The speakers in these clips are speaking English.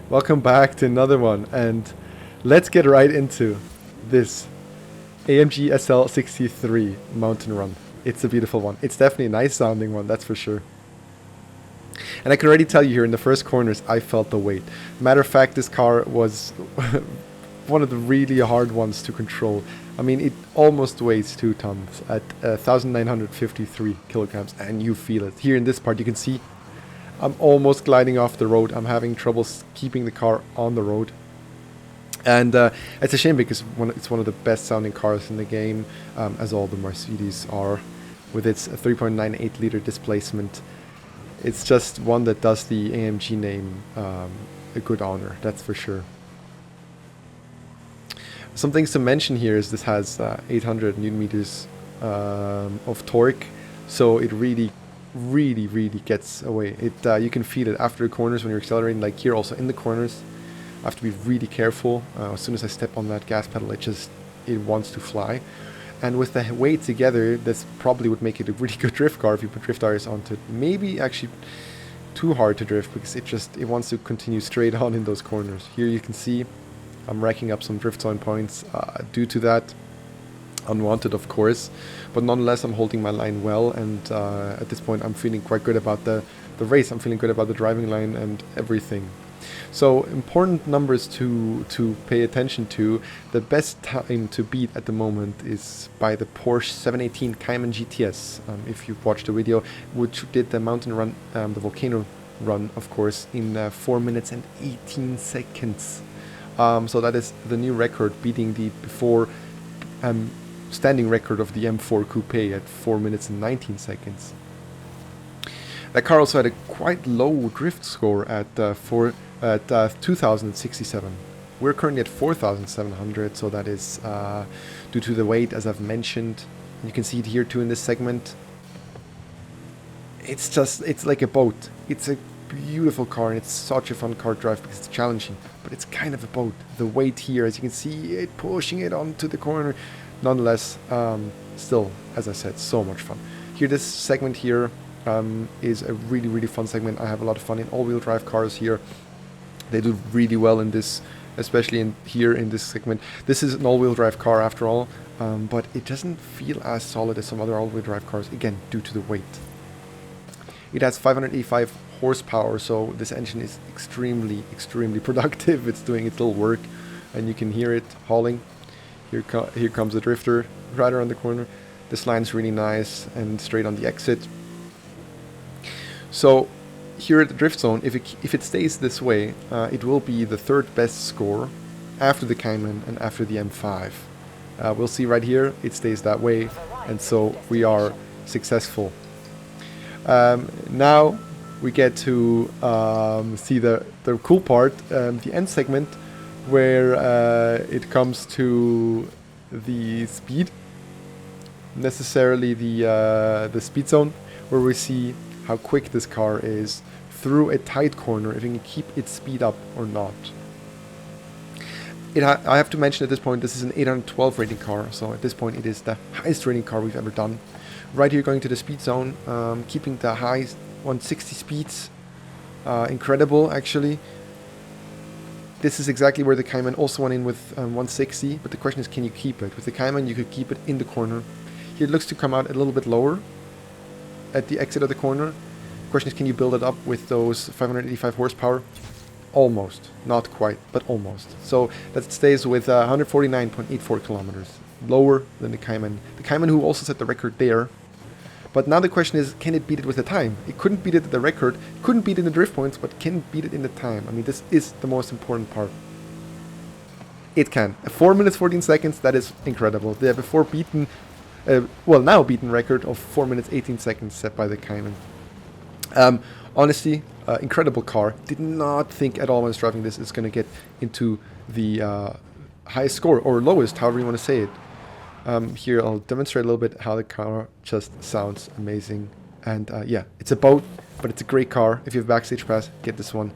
Welcome back to another one, and let's get right into this AMG SL63 Mountain Run. It's a beautiful one. It's definitely a nice sounding one, that's for sure. And I can already tell you here in the first corners, I felt the weight. Matter of fact, this car was one of the really hard ones to control. I mean, it almost weighs 2 tons at 1,953 kilograms, and you feel it. Here in this part, you can see I'm almost gliding off the road. I'm having trouble keeping the car on the road. And it's a shame because it's one of the best sounding cars in the game, as all the Mercedes are, with its 3.98 liter displacement. It's just one that does the AMG name a good honor, that's for sure. Some things to mention here is this has 800 newton meters of torque, so it really gets away. You can feel it after the corners when you're accelerating, like here also in the corners. I have to be really careful. As soon as I step on that gas pedal, it wants to fly. And with the weight together, this probably would make it a really good drift car if you put drift tires onto it. Maybe actually too hard to drift because it wants to continue straight on in those corners. Here you can see I'm racking up some drift zone points due to that. Unwanted, of course, but nonetheless I'm holding my line well, and at this point I'm feeling quite good about the race. I'm feeling good about the driving line and everything. So important numbers to pay attention to. The best time to beat at the moment is by the Porsche 718 Cayman GTS, if you've watched the video, which did the mountain run, the Volcano run, of course, in 4 minutes and 18 seconds. So that is the new record, beating the before standing record of the M4 Coupe at 4 minutes and 19 seconds. That car also had a quite low drift score at 2,067. We're currently at 4,700, so that is due to the weight, as I've mentioned. You can see it here too in this segment. It's like a boat. It's a beautiful car, and it's such a fun car to drive because it's challenging, but it's kind of a boat. The weight here, as you can see, it pushing it onto the corner. Nonetheless, still, as I said, so much fun. Here, this segment here is a really fun segment. I have a lot of fun in all-wheel drive cars here. They do really well in this, especially here in this segment. This is an all-wheel drive car after all, but it doesn't feel as solid as some other all-wheel drive cars, again, due to the weight. It has 585 horsepower, so this engine is extremely productive. It's doing its little work, and you can hear it hauling. Here comes the drifter right around the corner. This line's really nice and straight on the exit. So here at the drift zone, if it stays this way, it will be the third best score after the Cayman and after the M5. We'll see right here, it stays that way, and so we are successful. Now we get to see the cool part, the end segment, where it comes to the speed, necessarily the speed zone, where we see how quick this car is through a tight corner, if it can keep its speed up or not. I have to mention at this point, this is an 812 rating car, so at this point it is the highest rating car we've ever done. Right here going to the speed zone, keeping the high 160 speeds, incredible actually. This is exactly where the Cayman also went in with 160, but the question is, can you keep it? With the Cayman, you could keep it in the corner. Here it looks to come out a little bit lower at the exit of the corner. The question is, can you build it up with those 585 horsepower? Almost. Not quite, but almost. So that stays with 149.84 kilometers. Lower than the Cayman. The Cayman, who also set the record there. But now the question is, can it beat it with the time? It couldn't beat it at the record, couldn't beat it in the drift points, but can it beat it in the time? I mean, this is the most important part. It can. 4 minutes 14 seconds, that is incredible. They have a now beaten record of 4 minutes 18 seconds set by the Cayman. Honestly, incredible car. Did not think at all when I was driving this it's going to get into the highest score, or lowest, however you want to say it. Here I'll demonstrate a little bit how the car just sounds amazing. And yeah, it's a boat, but it's a great car. If you have Backstage Pass, get this one.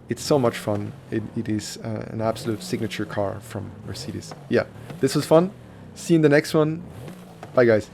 It's so much fun. It is an absolute signature car from Mercedes. Yeah, this was fun. See you in the next one. Bye guys.